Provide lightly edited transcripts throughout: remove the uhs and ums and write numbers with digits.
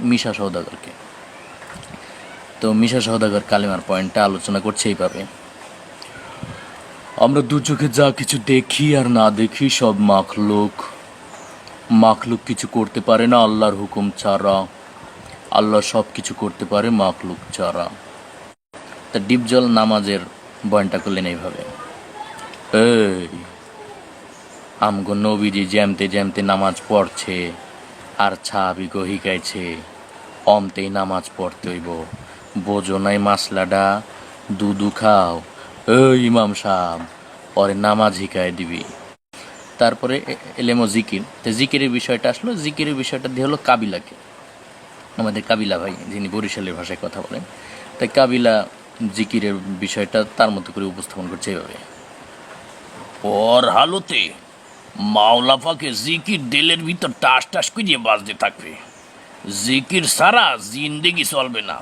মিশা সওদাগরকে। তো মিশা সওদাগর কালেমার পয়েন্টটা আলোচনা করছে এইভাবে: আমরা দু চোখে যা কিছু দেখি আর না দেখি সব মাখলুক। মাখলুক কিছু করতে পারে না আল্লাহর হুকুম ছাড়া, আল্লাহ সব কিছু করতে পারে মাখলুক ছাড়া। তা ডিপজল নামাজের বয়ানটা করলেন এইভাবে: এই আমগো নবীজি জ্যামতে জ্যামতে নামাজ পড়ছে আর ছাবিগো হিকাইছে অমতেই নামাজ পড়তে হইব, বোঝো নাই মাসলাডা, দুধু খাও। এই ইমাম সাহেব পরে নামাজ হিকায় দিবি। তারপরে এলেমো জিকির। তো জিকিরের বিষয়টা আসলো, জিকিরের বিষয়টা দিয়ে হলো কাবিলাকে, আমাদের কাবিলা ভাই যিনি বরিশালের ভাষায় কথা বলেন, তাই কাবিলা জিকিরের বিষয়টা তার মতো করে উপস্থাপন করছে এভাবে: ওর হালতে মাওলাফাকে জিকির দিলের ভিতর টাস টাস করিয়ে বাজতে থাকবে, জিকির সারা জিন্দেগি চলবে না।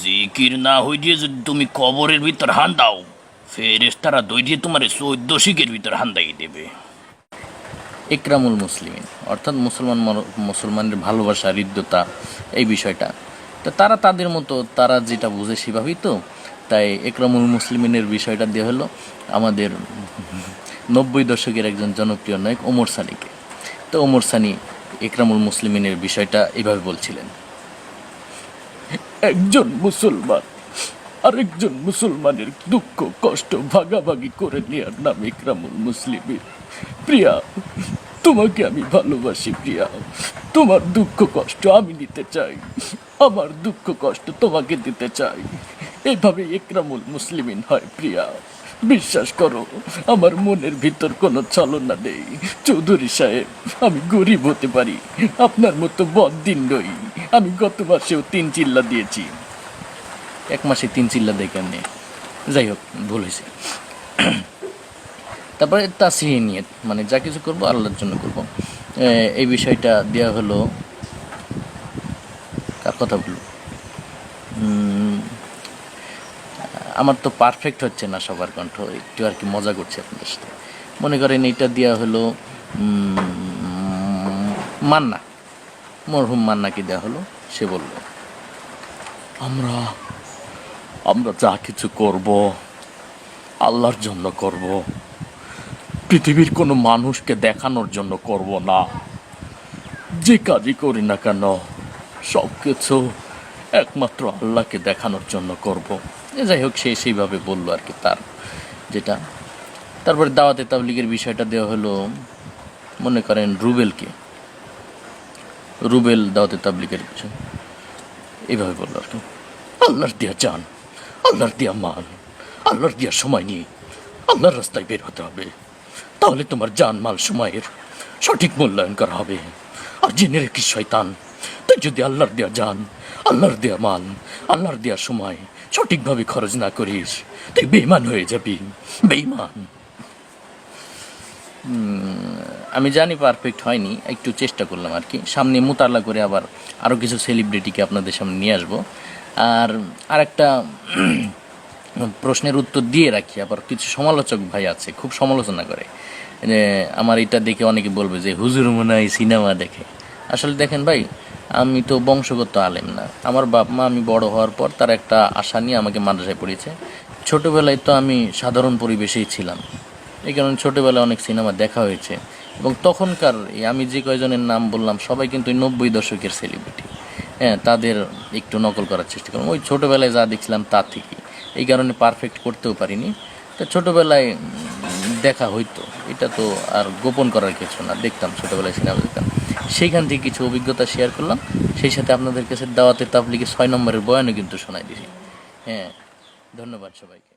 জিকির না হইয়ে যদি তুমি কবরের ভিতর হান দাও, ফেরেশতারা দৌড়িয়ে তোমার 14 শিখের ভিতর হান্দাই দেবে। ইকরামুল মুসলিমিন অর্থাৎ মুসলমানের ভালোবাসা, হৃদ্যতা, এই বিষয়টা। তো তারা তাদের মতো তারা যেটা বুঝে সেভাবেই তো। তাই ইকরামুল মুসলিমিনের বিষয়টা দিয়ে হলো আমাদের 90 দশকের একজন জনপ্রিয় নায়ক ওমর সানিকে। তো ওমর সানি ইকরামুল মুসলিমিনের বিষয়টা এইভাবে বলছিলেন: একজন মুসলমান আরেকজন মুসলমানের দুঃখ কষ্ট ভাগাভাগি করে নেওয়ার নাম ইকরামুল মুসলিমিন। প্রিয়া, তোমাকে আমি ভালোবাসি প্রিয়া, তোমার দুঃখ কষ্ট আমি নিতে চাই, আমার দুঃখ কষ্ট তোমাকে দিতে চাই। এইভাবে ইকরামুল মুসলিমিন হয় প্রিয়া। বিশ্বাস করো, আমার মনের ভিতর কোনো ছলনা নেই। চৌধুরী সাহেব, আমি গরিব হতে পারি, আপনার মতো বদ্দিন নই। আমি গত মাসেও 3 চিল্লা দিয়েছি। 1 মাসে 3 চিল্লা দেয় কেমনি? যাই হোক, ভুল হয়েছে। তারপরে তাসরিহ নিয়ত, মানে যা কিছু করবো আল্লাহর জন্য করবো, এই বিষয়টা দেওয়া হলো। কার কথা বলবো? আমার তো পারফেক্ট হচ্ছে না সবার কণ্ঠ, একটু আর কি মজা করছি আপনাদের সাথে। মনে করেন এটা দেওয়া হলো মান্না, মরহুম মান্নাকে দেওয়া হলো। সে বলল, আমরা আমরা যা কিছু করব আল্লাহর জন্য করব, পৃথিবীর কোনো মানুষকে দেখানোর জন্য করব না। যে কাজই করি না কেন সব কিছু একমাত্র আল্লাহকে দেখানোর জন্য করব। যাই হোক, সে সেইভাবে বললো আর কি তার যেটা। তারপরে দাওয়াতে তাবলীগের বিষয়টা দেওয়া হলো, মনে করেন রুবেল দাওয়াতে তাবলীগের বিষয় এইভাবে বললো আর কি: আল্লাহর দিয়া জান, আল্লাহর দিয়া মান, আল্লাহর দিয়া সময় নিয়ে আল্লাহর রাস্তায় বের হতে হবে, তাহলে তোমার জান মাল সময়ের সঠিক মূল্যায়ন করা হবে। আর জেনে রেখিস শয়তান, তুই যদি আল্লাহর দেয়া জান, আল্লাহর দেয়া মাল, আল্লাহর দেয়া সময় সঠিকভাবে খরচ না করিস, তুই বেঈমান হয়ে যাবি, বেঈমান। আমি জানি পারফেক্ট হয়নি, একটু চেষ্টা করলাম আর কি। সামনে মোতালা করে আবার আরও কিছু সেলিব্রিটিকে আপনাদের সামনে নিয়ে আসবো। আর একটা প্রশ্নের উত্তর দিয়ে রাখি, আবার কিছু সমালোচক ভাই আছে খুব সমালোচনা করে। আমার এটা দেখে অনেকে বলবে যে হুজুর মনে হয় সিনেমা দেখে। আসলে দেখেন ভাই, আমি তো বংশগত আলেম না। আমার বাপ মা আমি বড় হওয়ার পর তার একটা আশা নিয়ে আমাকে মাদ্রাসায় পড়িয়েছে। ছোটোবেলায় তো আমি সাধারণ পরিবেশেই ছিলাম, এই কারণে ছোটোবেলায় অনেক সিনেমা দেখা হয়েছে। এবং তখনকার আমি যে কয়জনের নাম বললাম সবাই কিন্তু 90 দশকের সেলিব্রিটি। হ্যাঁ, তাদের একটু নকল করার চেষ্টা করলাম, ওই ছোটোবেলায় যা দেখছিলাম তার থেকে। এই কারণে পারফেক্ট করতেও পারিনি। তো ছোটোবেলায় দেখা হইতো, এটা তো আর গোপন করার কিছু না, দেখতাম ছোটোবেলায় সিনেমা দেখতাম। সেইখান থেকে কিছু অভিজ্ঞতা শেয়ার করলাম, সেই সাথে আপনাদের কাছে দাওয়াতে তাবলীগের 6 নম্বরের বয়ানও কিন্তু শোনাই দিছি। হ্যাঁ, ধন্যবাদ সবাইকে।